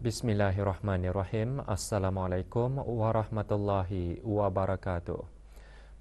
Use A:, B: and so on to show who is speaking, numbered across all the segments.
A: Bismillahirrahmanirrahim. Assalamualaikum warahmatullahi wabarakatuh.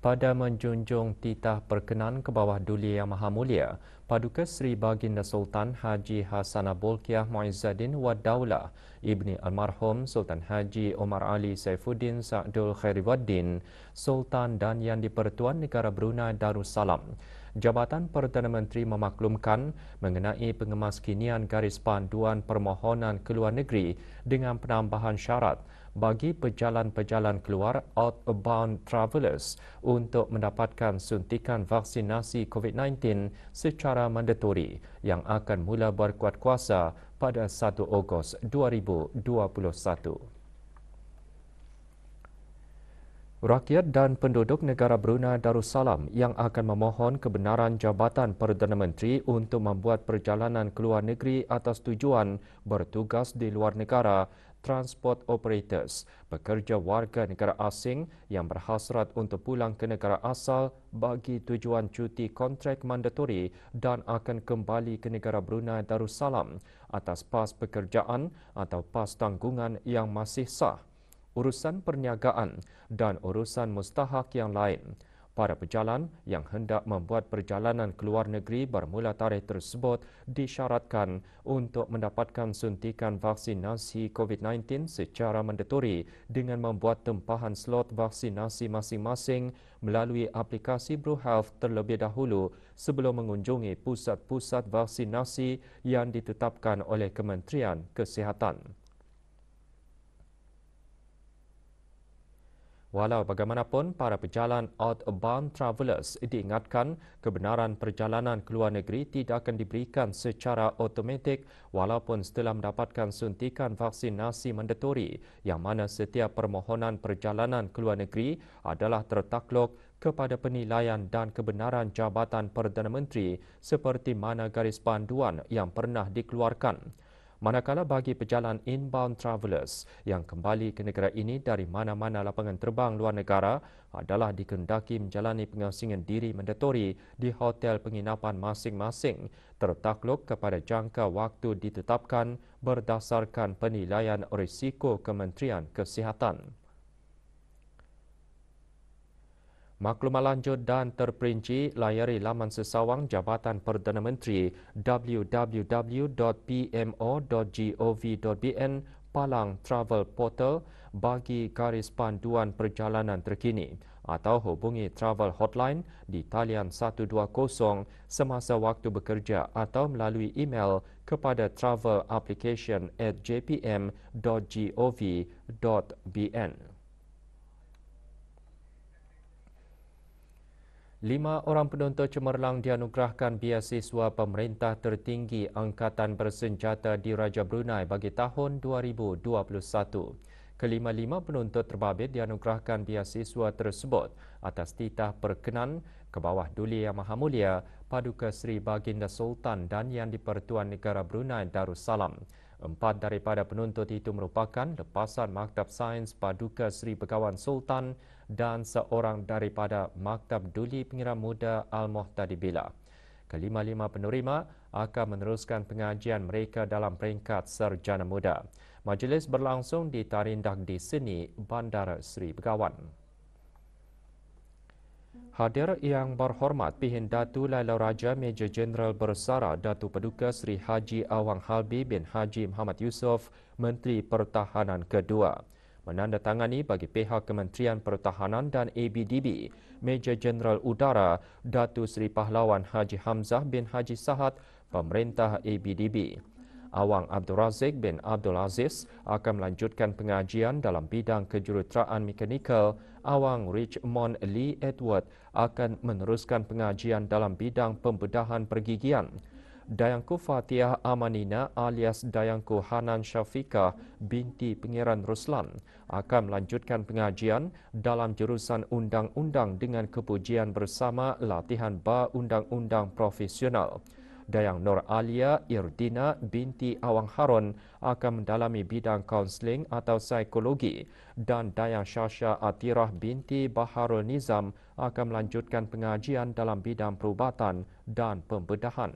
A: Pada menjunjung titah perkenan ke bawah Duli Yang Maha Mulia, Paduka Seri Baginda Sultan Haji Hasanah Bolkiah Muizzaddin Wad Daulah, Ibni Almarhum Sultan Haji Omar Ali Saifuddin Sa'dul Khairiwaddin, Sultan dan Yang di-Pertuan Negara Brunei Darussalam. Jabatan Perdana Menteri memaklumkan mengenai pengemaskinian garis panduan permohonan keluar negeri dengan penambahan syarat bagi pejalan-pejalan keluar outbound travellers untuk mendapatkan suntikan vaksinasi COVID-19 secara mandatori yang akan mula berkuat kuasa pada 1 Ogos 2021. Rakyat dan penduduk negara Brunei Darussalam yang akan memohon kebenaran Jabatan Perdana Menteri untuk membuat perjalanan keluar negeri atas tujuan bertugas di luar negara, transport operators, pekerja warga negara asing yang berhasrat untuk pulang ke negara asal bagi tujuan cuti kontrak mandatori dan akan kembali ke negara Brunei Darussalam atas pas pekerjaan atau pas tanggungan yang masih sah, urusan perniagaan dan urusan mustahak yang lain. Para pejalan yang hendak membuat perjalanan keluar negeri bermula tarikh tersebut disyaratkan untuk mendapatkan suntikan vaksinasi COVID-19 secara mandatori dengan membuat tempahan slot vaksinasi masing-masing melalui aplikasi BruHealth terlebih dahulu sebelum mengunjungi pusat-pusat vaksinasi yang ditetapkan oleh Kementerian Kesihatan. Walau bagaimanapun, para pejalan outbound travellers diingatkan kebenaran perjalanan keluar negeri tidak akan diberikan secara automatik walaupun setelah mendapatkan suntikan vaksinasi mandatori yang mana setiap permohonan perjalanan keluar negeri adalah tertakluk kepada penilaian dan kebenaran Jabatan Perdana Menteri seperti mana garis panduan yang pernah dikeluarkan. Manakala bagi pejalan inbound travellers yang kembali ke negara ini dari mana-mana lapangan terbang luar negara adalah dikendaki menjalani pengasingan diri mandatori di hotel penginapan masing-masing tertakluk kepada jangka waktu ditetapkan berdasarkan penilaian risiko Kementerian Kesihatan. Maklumat lanjut dan terperinci layari laman sesawang Jabatan Perdana Menteri www.pmo.gov.bn Palang Travel Portal bagi garis panduan perjalanan terkini atau hubungi Travel Hotline di talian 120 semasa waktu bekerja atau melalui email kepada travelapplication@jpm.gov.bn. 5 orang penuntut cemerlang dianugerahkan beasiswa pemerintah tertinggi Angkatan Bersenjata di Raja Brunei bagi tahun 2021. Kelima-lima penuntut terbabit dianugerahkan beasiswa tersebut atas titah perkenan ke bawah Duli Yang Maha Mulia Paduka Seri Baginda Sultan dan Yang di-Pertuan Negara Brunei Darussalam. 4 daripada penuntut itu merupakan lepasan Maktab Sains Paduka Seri Begawan Sultan dan seorang daripada Maktab Duli Pengira Muda Al-Muhtadi Bila. Kelima-lima penerima akan meneruskan pengajian mereka dalam peringkat sarjana muda. Majlis berlangsung di Tarindak di Seni, Bandar Seri Begawan. Hadir yang berhormat Pihin Datu Laila Raja Major Jeneral Bersara Datu Paduka Seri Haji Awang Halbi bin Haji Muhammad Yusof, Menteri Pertahanan kedua. Menandatangani bagi pihak Kementerian Pertahanan dan ABDB, Major Jeneral Udara Datu Seri Pahlawan Haji Hamzah bin Haji Sahad, Pemerintah ABDB. Awang Abdul Razik bin Abdul Aziz akan melanjutkan pengajian dalam bidang kejuruteraan mekanikal. Awang Richmond Lee Edward akan meneruskan pengajian dalam bidang pembedahan pergigian. Dayangku Fatihah Amanina alias Dayangku Hanan Syafiqah binti Pangeran Ruslan akan melanjutkan pengajian dalam jurusan undang-undang dengan kepujian bersama latihan ba undang-undang profesional. Dayang Nur Alia Irdina binti Awang Harun akan mendalami bidang kaunseling atau psikologi dan Dayang Syasha Atirah binti Baharul Nizam akan melanjutkan pengajian dalam bidang perubatan dan pembedahan.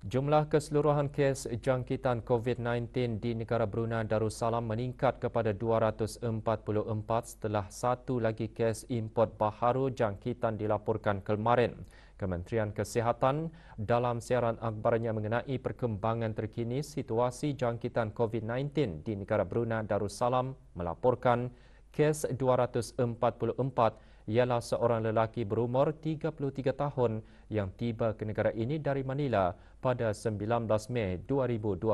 A: Jumlah keseluruhan kes jangkitan COVID-19 di negara Brunei Darussalam meningkat kepada 244 setelah satu lagi kes import baharu jangkitan dilaporkan kemarin. Kementerian Kesihatan dalam siaran akhbarnya mengenai perkembangan terkini situasi jangkitan COVID-19 di negara Brunei Darussalam melaporkan kes 244 ialah seorang lelaki berumur 33 tahun yang tiba ke negara ini dari Manila pada 19 Mei 2021.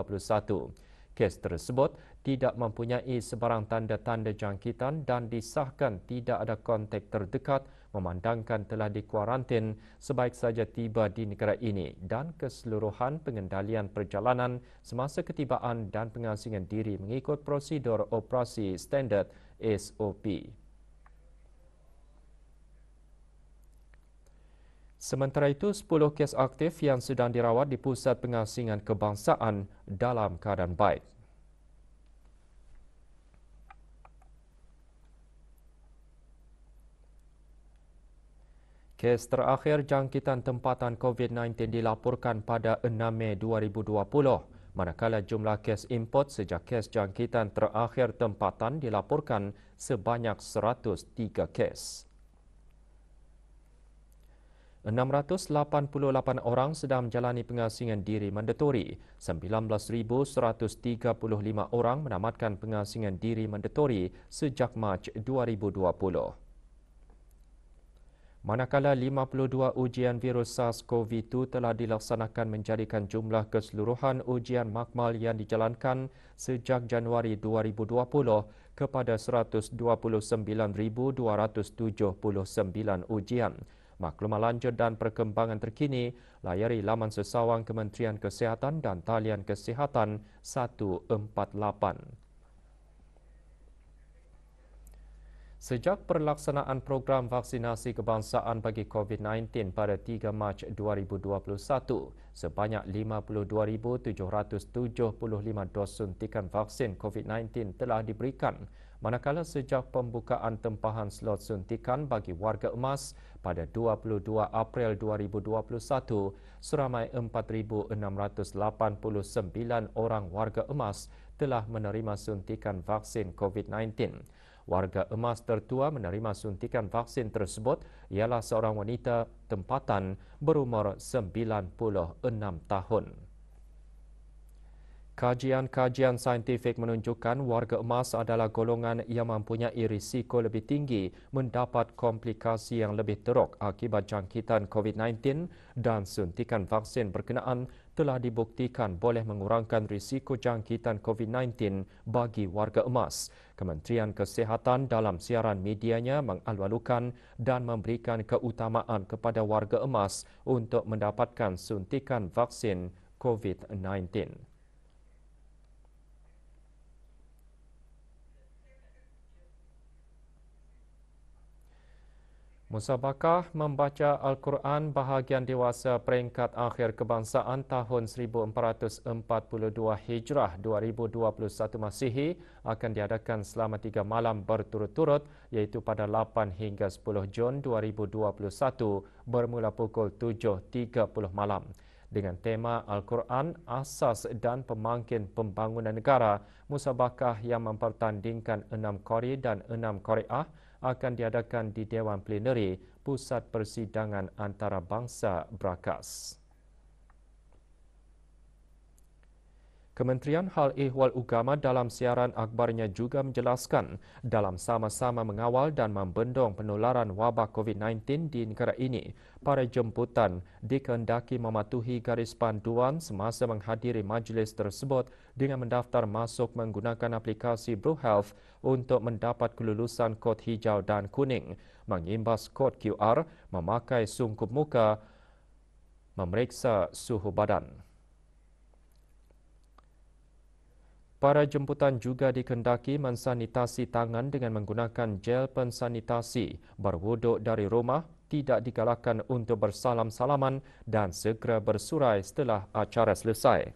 A: Kes tersebut tidak mempunyai sebarang tanda-tanda jangkitan dan disahkan tidak ada kontak terdekat memandangkan telah dikuarantin sebaik saja tiba di negara ini dan keseluruhan pengendalian perjalanan semasa ketibaan dan pengasingan diri mengikut prosedur operasi standard SOP. Sementara itu, 10 kes aktif yang sedang dirawat di Pusat Pengasingan Kebangsaan dalam keadaan baik. Kes terakhir jangkitan tempatan COVID-19 dilaporkan pada 6 Mei 2020, manakala jumlah kes import sejak kes jangkitan terakhir tempatan dilaporkan sebanyak 103 kes. 688 orang sedang menjalani pengasingan diri mandatori. 19,135 orang menamatkan pengasingan diri mandatori sejak Mac 2020. Manakala 52 ujian virus SARS-CoV-2 telah dilaksanakan menjadikan jumlah keseluruhan ujian makmal yang dijalankan sejak Januari 2020 kepada 129,279 ujian. Maklumat lanjut dan perkembangan terkini layari laman sesawang Kementerian Kesihatan dan talian Kesihatan 148. Sejak pelaksanaan program vaksinasi kebangsaan bagi COVID-19 pada 3 Mac 2021, sebanyak 52,775 dos suntikan vaksin COVID-19 telah diberikan. Manakala sejak pembukaan tempahan slot suntikan bagi warga emas pada 22 April 2021, seramai 4,689 orang warga emas telah menerima suntikan vaksin COVID-19. Warga emas tertua menerima suntikan vaksin tersebut ialah seorang wanita tempatan berumur 96 tahun. Kajian-kajian saintifik menunjukkan warga emas adalah golongan yang mempunyai risiko lebih tinggi mendapat komplikasi yang lebih teruk akibat jangkitan COVID-19 dan suntikan vaksin berkenaan telah dibuktikan boleh mengurangkan risiko jangkitan COVID-19 bagi warga emas. Kementerian Kesihatan dalam siaran medianya mengalu-alukan dan memberikan keutamaan kepada warga emas untuk mendapatkan suntikan vaksin COVID-19. Musabakah membaca Al-Quran bahagian dewasa peringkat akhir kebangsaan tahun 1442 Hijrah 2021 Masihi akan diadakan selama 3 malam berturut-turut iaitu pada 8 hingga 10 Jun 2021 bermula pukul 7.30 malam. Dengan tema Al-Quran, Asas dan Pemangkin Pembangunan Negara, musabakah yang mempertandingkan 6 qari dan 6 qari'ah akan diadakan di Dewan Pleneri Pusat Persidangan Antarabangsa Brakas. Kementerian Hal Ehwal Agama dalam siaran akhbarnya juga menjelaskan dalam sama-sama mengawal dan membendung penularan wabak COVID-19 di negara ini, para jemputan dikehendaki mematuhi garis panduan semasa menghadiri majlis tersebut dengan mendaftar masuk menggunakan aplikasi BruHealth untuk mendapat kelulusan kod hijau dan kuning, mengimbas kod QR, memakai sungkup muka, memeriksa suhu badan. Para jemputan juga dikehendaki mensanitasi tangan dengan menggunakan gel pensanitasi, berwuduk dari rumah, tidak digalakkan untuk bersalam-salaman dan segera bersurai setelah acara selesai.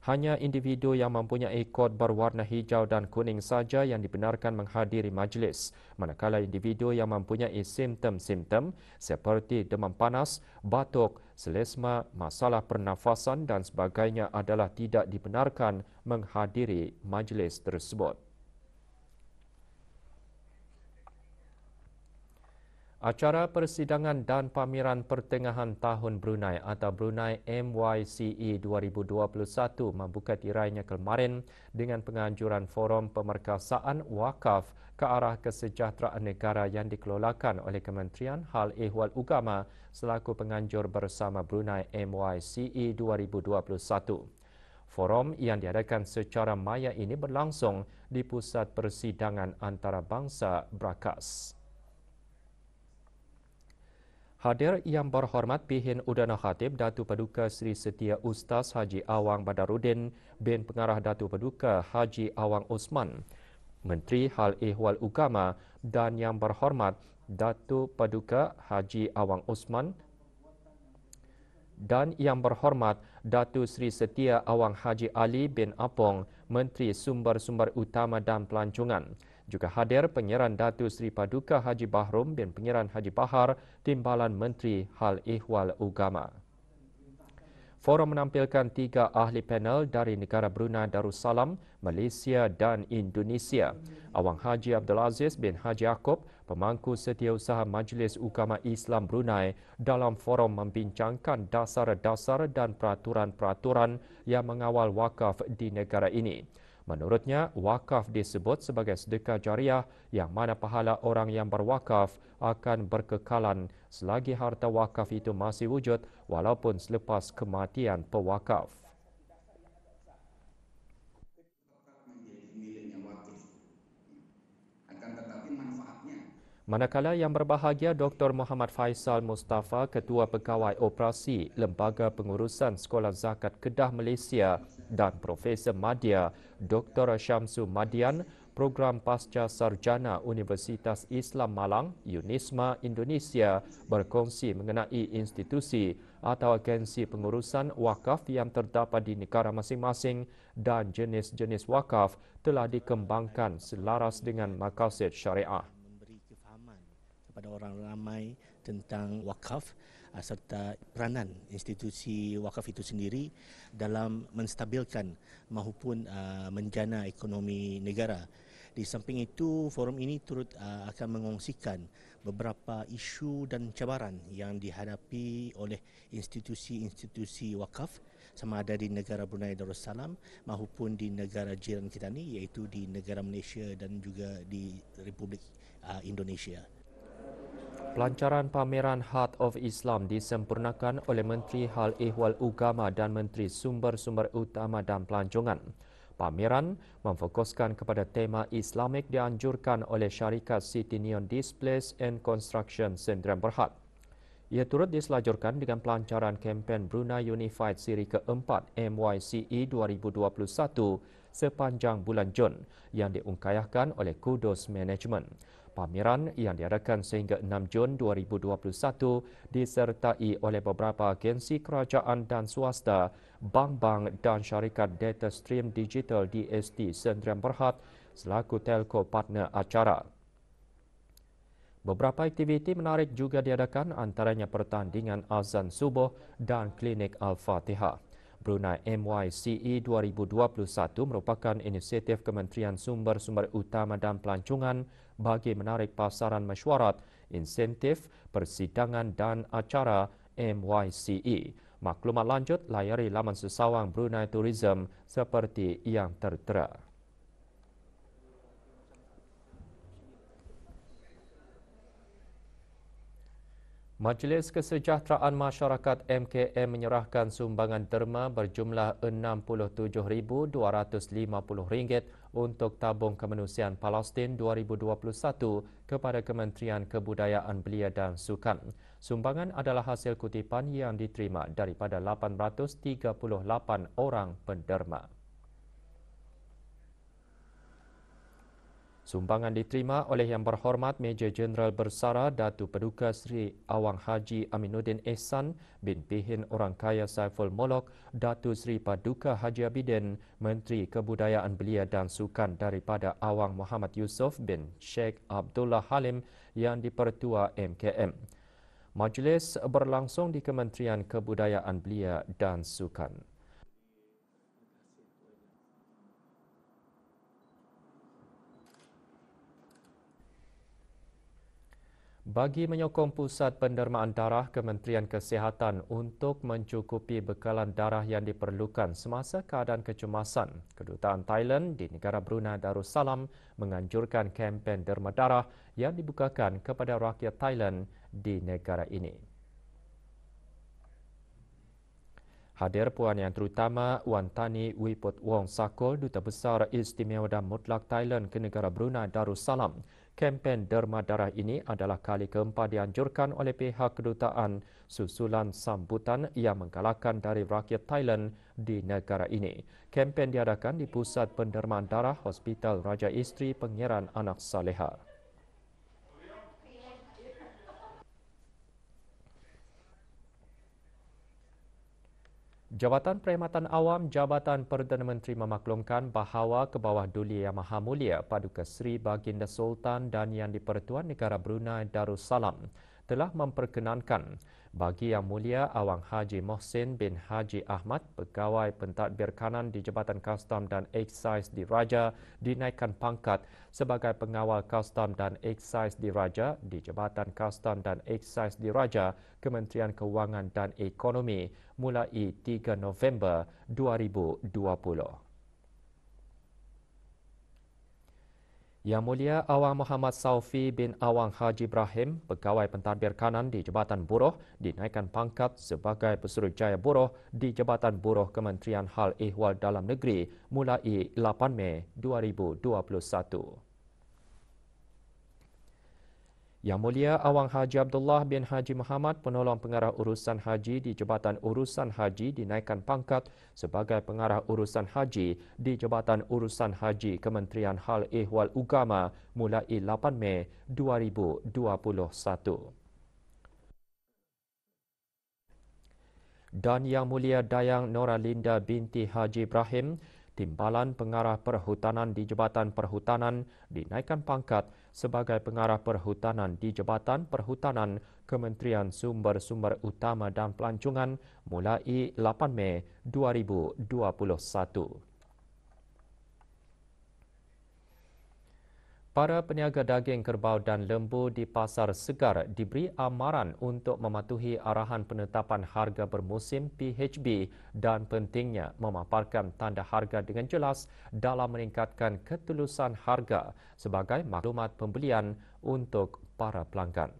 A: Hanya individu yang mempunyai kod berwarna hijau dan kuning saja yang dibenarkan menghadiri majlis, manakala individu yang mempunyai simptom-simptom seperti demam panas, batuk, selesma, masalah pernafasan dan sebagainya adalah tidak dibenarkan menghadiri majlis tersebut. Acara persidangan dan pameran pertengahan tahun Brunei atau Brunei MYCE 2021 membuka tirainya kemarin dengan penganjuran forum pemerkasaan wakaf ke arah kesejahteraan negara yang dikelolakan oleh Kementerian Hal Ehwal Ugama selaku penganjur bersama Brunei MYCE 2021. Forum yang diadakan secara maya ini berlangsung di Pusat Persidangan Antarabangsa Brakas. Hadir yang berhormat Pihin Udana Khatib Datu Paduka Seri Setia Ustaz Haji Awang Badaruddin bin Pengarah Datu Paduka Haji Awang Osman, Menteri Hal Ehwal Ugama dan yang berhormat Datu Paduka Haji Awang Osman dan yang berhormat Datu Seri Setia Awang Haji Ali bin Apong, Menteri Sumber-Sumber Utama dan Pelancongan. Juga hadir Pengeran Datu Seri Paduka Haji Bahrum bin Pengeran Haji Bahar, Timbalan Menteri Hal Ehwal Ugama. Forum menampilkan 3 ahli panel dari negara Brunei Darussalam, Malaysia dan Indonesia. Awang Haji Abdul Aziz bin Haji Yaakob, pemangku setiausaha Majlis Ugama Islam Brunei, dalam forum membincangkan dasar-dasar dan peraturan-peraturan yang mengawal wakaf di negara ini. Menurutnya, wakaf disebut sebagai sedekah jariah yang mana pahala orang yang berwakaf akan berkekalan selagi harta wakaf itu masih wujud walaupun selepas kematian pewakaf. Manakala yang berbahagia Dr. Muhammad Faisal Mustafa, Ketua Pegawai Operasi Lembaga Pengurusan Sekolah Zakat Kedah Malaysia dan Profesor Madya Dr. Syamsu Madian, Program Pasca Sarjana Universitas Islam Malang, UNISMA Indonesia, berkongsi mengenai institusi atau agensi pengurusan wakaf yang terdapat di negara masing-masing dan jenis-jenis wakaf telah dikembangkan selaras dengan maqasid syariah.
B: Kepada orang ramai tentang wakaf serta peranan institusi wakaf itu sendiri dalam menstabilkan maupun menjana ekonomi negara. Di samping itu, forum ini turut akan mengongsikan beberapa isu dan cabaran yang dihadapi oleh institusi-institusi wakaf sama ada di negara Brunei Darussalam maupun di negara jiran kita ni, iaitu di negara Malaysia dan juga di Republik Indonesia.
A: Pelancaran pameran Heart of Islam disempurnakan oleh Menteri Hal Ehwal Ugama dan Menteri Sumber-Sumber Utama dan Pelancongan. Pameran memfokuskan kepada tema Islamik dianjurkan oleh syarikat City Neon Displays and Construction Sdn Bhd. Ia turut diselajurkan dengan pelancaran kempen Brunei Unified Siri ke-4 MYCE 2021 sepanjang bulan Jun yang diungkayahkan oleh Kudos Management. Pameran yang diadakan sehingga 6 Jun 2021 disertai oleh beberapa agensi kerajaan dan swasta, bank-bank dan syarikat data stream digital DST Sdn Bhd selaku telco partner acara. Beberapa aktiviti menarik juga diadakan, antaranya pertandingan azan subuh dan klinik Al-Fatihah. Brunei MYCE 2021 merupakan inisiatif Kementerian Sumber-Sumber Utama dan Pelancongan bagi menarik pasaran mesyuarat, insentif, persidangan dan acara MYCE. Maklumat lanjut layari laman sesawang Brunei Tourism seperti yang tertera. Majlis Kesejahteraan Masyarakat MKM menyerahkan sumbangan derma berjumlah RM67,250 untuk tabung kemanusiaan Palestin 2021 kepada Kementerian Kebudayaan Belia dan Sukan. Sumbangan adalah hasil kutipan yang diterima daripada 838 orang penderma. Sumbangan diterima oleh Yang Berhormat Major Jeneral Bersara Datuk Paduka Seri Awang Haji Aminuddin Ehsan bin Pihin Orang Kaya Saiful Molok, Datuk Seri Paduka Haji Abidin, Menteri Kebudayaan Belia dan Sukan daripada Awang Muhammad Yusof bin Sheikh Abdullah Halim yang dipertua MKM. Majlis berlangsung di Kementerian Kebudayaan Belia dan Sukan. Bagi menyokong Pusat Pendermaan Darah Kementerian Kesihatan untuk mencukupi bekalan darah yang diperlukan semasa keadaan kecemasan, Kedutaan Thailand di negara Brunei Darussalam menganjurkan kempen derma darah yang dibukakan kepada rakyat Thailand di negara ini. Hadir Puan Yang Terutama Wan Tani Wiput Wong Sakol, Duta Besar Istimewa dan Mutlak Thailand ke negara Brunei Darussalam. Kempen derma darah ini adalah kali keempat dianjurkan oleh pihak kedutaan susulan sambutan yang menggalakkan dari rakyat Thailand di negara ini. Kempen diadakan di Pusat Pendermaan Darah Hospital Raja Isteri Pengeran Anak Saleha. Jabatan Perkhidmatan Awam Jabatan Perdana Menteri memaklumkan bahawa ke bawah Duli Yang Maha Mulia Paduka Seri Baginda Sultan dan Yang di-Pertuan Negara Brunei Darussalam telah memperkenankan bagi Yang Mulia Awang Haji Mohsin bin Haji Ahmad, Pegawai Pentadbir Kanan di Jabatan Kastam dan Eksais Diraja, dinaikkan pangkat sebagai Pengawal Kastam dan Eksais Diraja di Jabatan Kastam dan Eksais Diraja Kementerian Kewangan dan Ekonomi mulai 3 November 2020. Yang Mulia Awang Muhammad Saufi bin Awang Haji Ibrahim, Pegawai Pentadbir Kanan di Jabatan Buruh, dinaikkan pangkat sebagai Pesuruhjaya Buruh di Jabatan Buruh Kementerian Hal Ehwal Dalam Negeri mulai 8 Mei 2021. Yang Mulia Awang Haji Abdullah bin Haji Muhammad, Penolong Pengarah Urusan Haji di Jabatan Urusan Haji, dinaikkan pangkat sebagai Pengarah Urusan Haji di Jabatan Urusan Haji Kementerian Hal Ehwal Ugama mulai 8 Mei 2021. Dan Yang Mulia Dayang Noralinda binti Haji Ibrahim, Timbalan Pengarah Perhutanan di Jabatan Perhutanan, dinaikkan pangkat sebagai Pengarah Perhutanan di Jabatan Perhutanan Kementerian Sumber-Sumber Utama dan Pelancongan mulai 8 Mei 2021. Para peniaga daging kerbau dan lembu di Pasar Segar diberi amaran untuk mematuhi arahan penetapan harga bermusim PHB dan pentingnya memaparkan tanda harga dengan jelas dalam meningkatkan ketulusan harga sebagai maklumat pembelian untuk para pelanggan.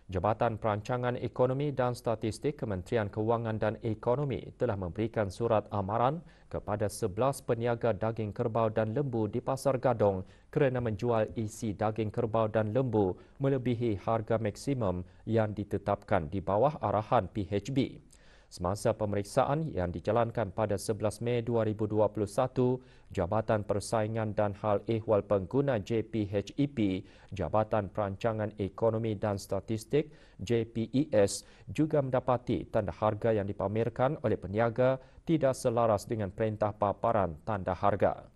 A: Jabatan Perancangan Ekonomi dan Statistik Kementerian Kewangan dan Ekonomi telah memberikan surat amaran kepada 11 peniaga daging kerbau dan lembu di Pasar Gadong kerana menjual isi daging kerbau dan lembu melebihi harga maksimum yang ditetapkan di bawah arahan PHB. Semasa pemeriksaan yang dijalankan pada 11 Mei 2021, Jabatan Persaingan dan Hal Ehwal Pengguna JPHEP, Jabatan Perancangan Ekonomi dan Statistik JPES juga mendapati tanda harga yang dipamerkan oleh peniaga tidak selaras dengan perintah paparan tanda harga.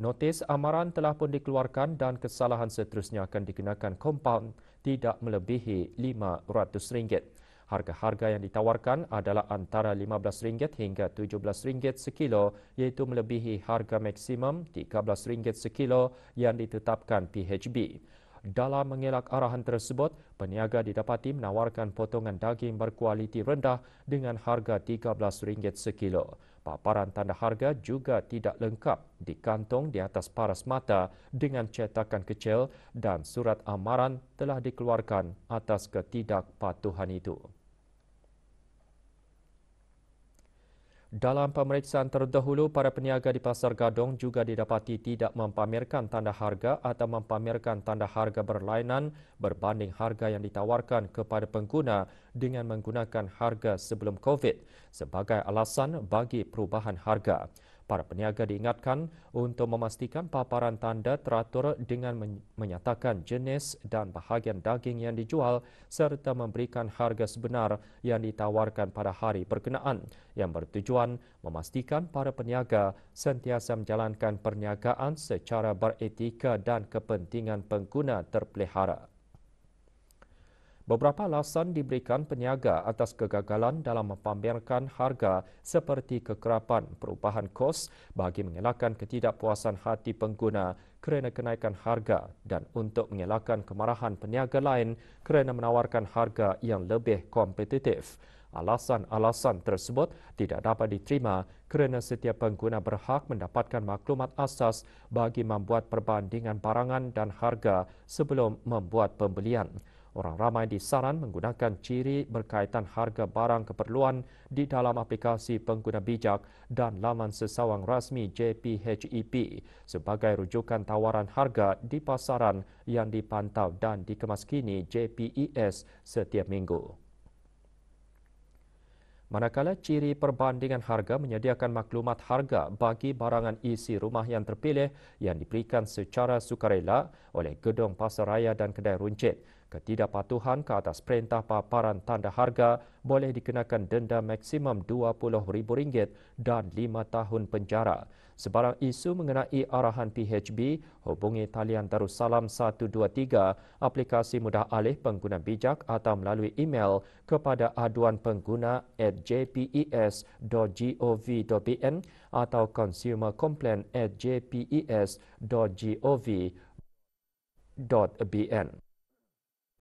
A: Notis amaran telah pun dikeluarkan dan kesalahan seterusnya akan dikenakan kompaun tidak melebihi RM500. Harga-harga yang ditawarkan adalah antara RM15 hingga RM17 sekilo, iaitu melebihi harga maksimum RM13 sekilo yang ditetapkan PHB. Dalam mengelak arahan tersebut, peniaga didapati menawarkan potongan daging berkualiti rendah dengan harga RM13 sekilo. Paparan tanda harga juga tidak lengkap dikantung di atas paras mata dengan cetakan kecil dan surat amaran telah dikeluarkan atas ketidakpatuhan itu. Dalam pemeriksaan terdahulu, para peniaga di Pasar Gadong juga didapati tidak mempamerkan tanda harga atau mempamerkan tanda harga berlainan berbanding harga yang ditawarkan kepada pengguna dengan menggunakan harga sebelum COVID sebagai alasan bagi perubahan harga. Para peniaga diingatkan untuk memastikan paparan tanda teratur dengan menyatakan jenis dan bahagian daging yang dijual serta memberikan harga sebenar yang ditawarkan pada hari berkenaan yang bertujuan memastikan para peniaga sentiasa menjalankan perniagaan secara beretika dan kepentingan pengguna terpelihara. Beberapa alasan diberikan peniaga atas kegagalan dalam mempamerkan harga seperti kekerapan perubahan kos bagi mengelakkan ketidakpuasan hati pengguna kerana kenaikan harga dan untuk mengelakkan kemarahan peniaga lain kerana menawarkan harga yang lebih kompetitif. Alasan-alasan tersebut tidak dapat diterima kerana setiap pengguna berhak mendapatkan maklumat asas bagi membuat perbandingan barangan dan harga sebelum membuat pembelian. Orang ramai disaran menggunakan ciri berkaitan harga barang keperluan di dalam aplikasi pengguna bijak dan laman sesawang rasmi JPHEP sebagai rujukan tawaran harga di pasaran yang dipantau dan dikemaskini JPES setiap minggu. Manakala ciri perbandingan harga menyediakan maklumat harga bagi barangan isi rumah yang terpilih yang diberikan secara sukarela oleh gedung pasaraya dan kedai runcit, ketidakpatuhan ke atas perintah paparan tanda harga boleh dikenakan denda maksimum RM20,000 dan 5 tahun penjara. Sebarang isu mengenai arahan PHB, hubungi talian Darussalam 123, aplikasi mudah alih pengguna bijak atau melalui email kepada aduanpengguna@jpes.gov.bn atau consumercomplaint@jpes.gov.bn.